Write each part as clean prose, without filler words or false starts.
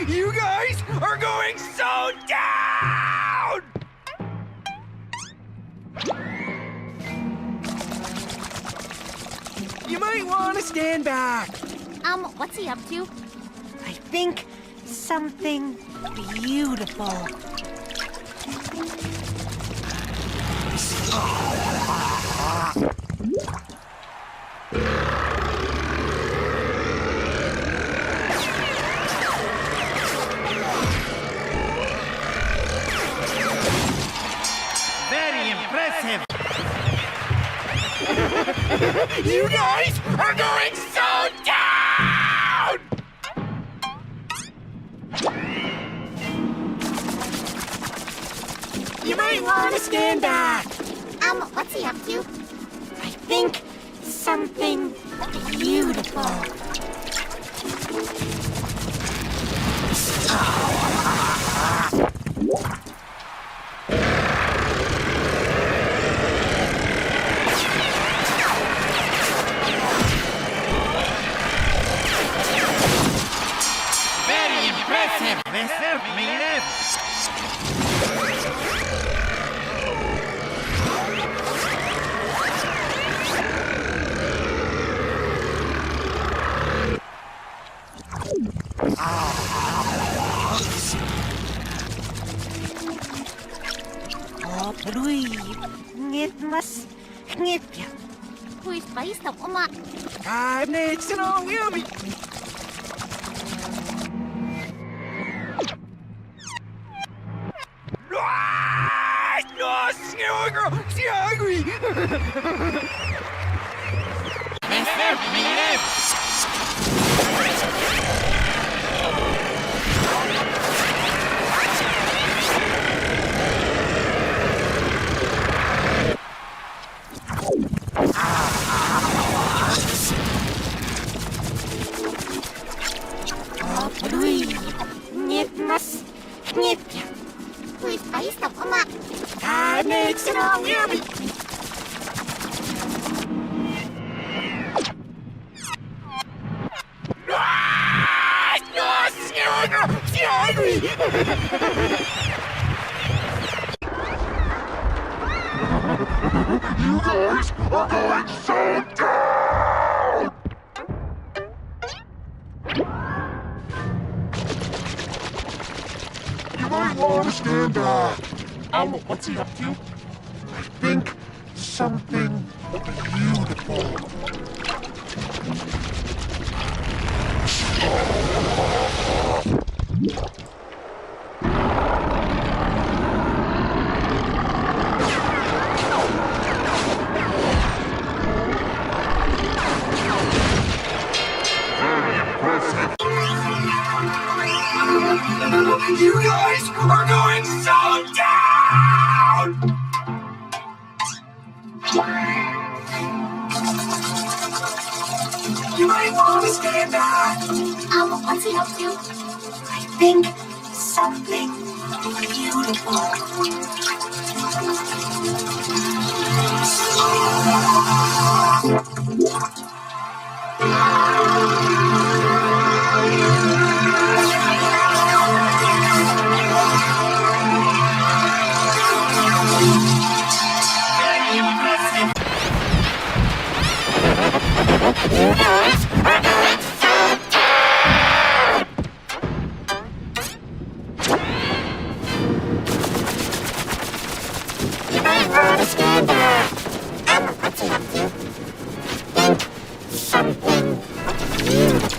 You guys are going so down! You might want to stand back. What's he up to? I think something beautiful. Very impressive. You guys are going so down! You might want to stand back. What's he up to? I think something beautiful. Very impressive. They served me left. Opruj, ngitmas, ngitya. Who's based on Oma? I'm next and all will be. No, Snowy Girl, she's hungry. They served me left. Opruj, ngitmas, ngitya. Who's based on Oma? I'm next and all will be. No, Snowy Girl, she's hungry. You guys are going so down! You might want to stand back. What's he up to? I think something beautiful. You guys are going so down! You might want to stand back. What's he up to? I think something beautiful. You guys are going so down! You might want to stand back. What's he up to? Think something beautiful.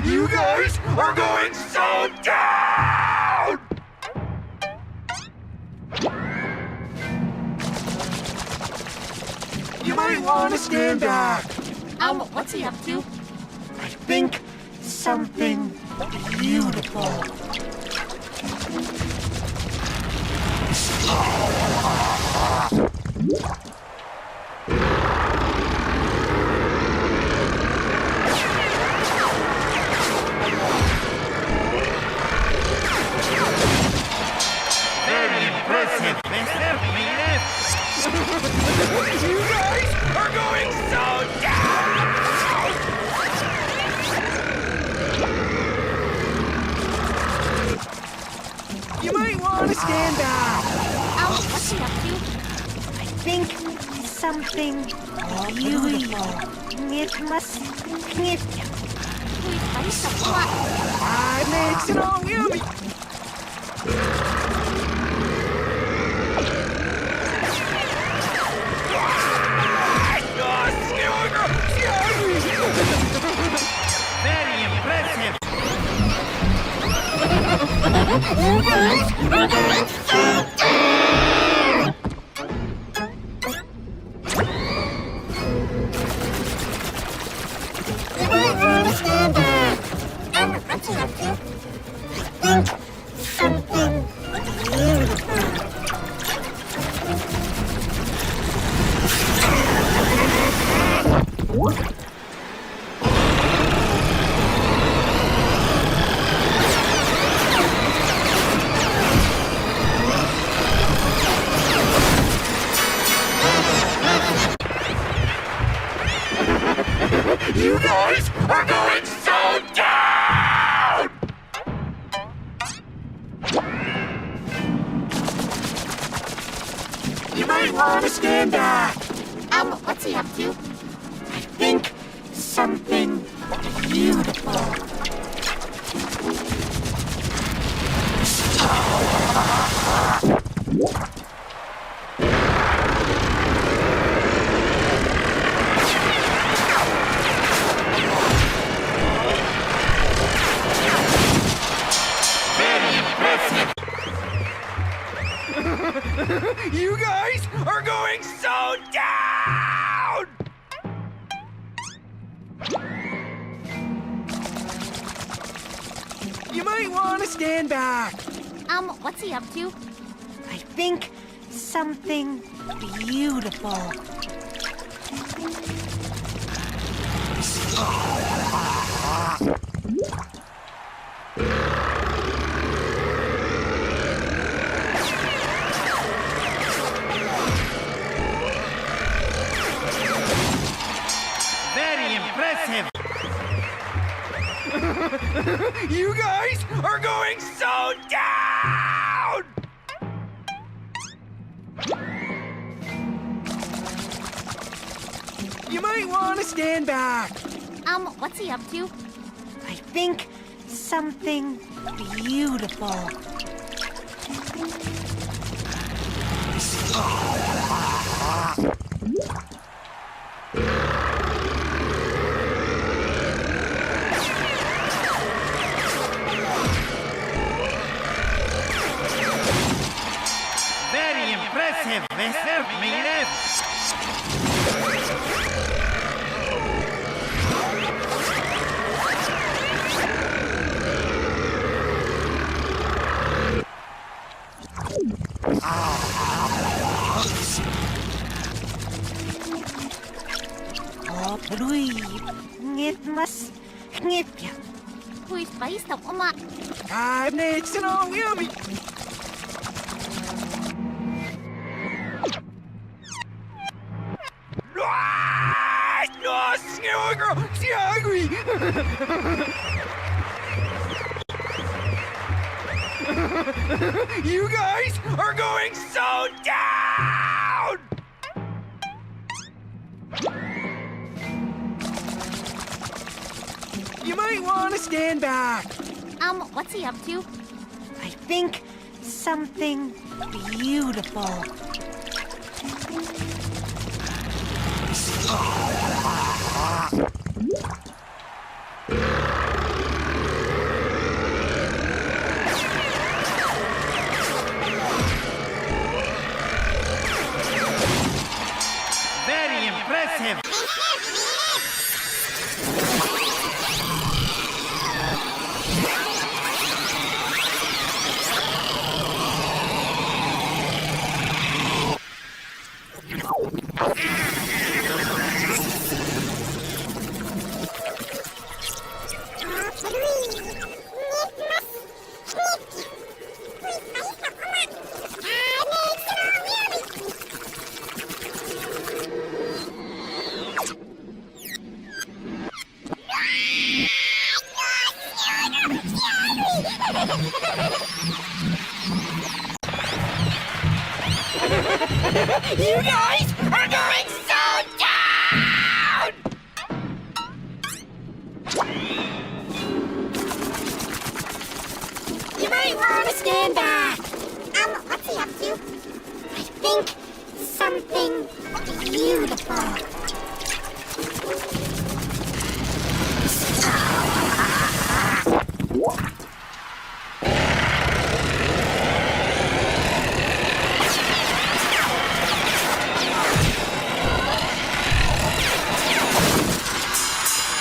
You guys are going so down! You might want to stand back. What's he up to? I think something beautiful. think something beautiful. It must knit. 会飞什么？ I makes it all yummy. Very impressive. You guys are going so down! You might want to stand up. What's he up to? Think something beautiful. You guys are going so down! You might want to stand back. What's he up to? Think something beautiful. You guys are going so down! You might want to stand back. What's he up to? I think something beautiful. Very impressive. You guys are going so down! You might want to stand back. What's he up to? I think something beautiful. Very impressive, Mr. Meredith. Oh, breathe. It must knit you. 會飛什麼？ I'm mixing all yummy. No, Snowy Girl, she's hungry. You guys are going so down! You might want to stand back. What's he up to? I think something beautiful. Very impressive. You guys are going so down! You might want to stand back. What's he up to? I think something beautiful.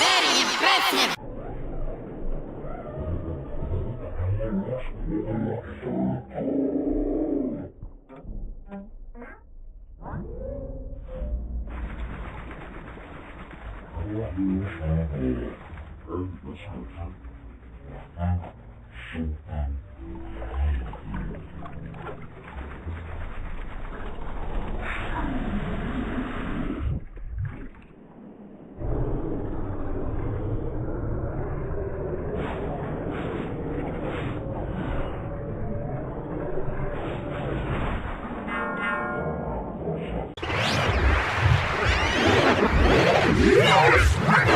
Very impressive. Yes!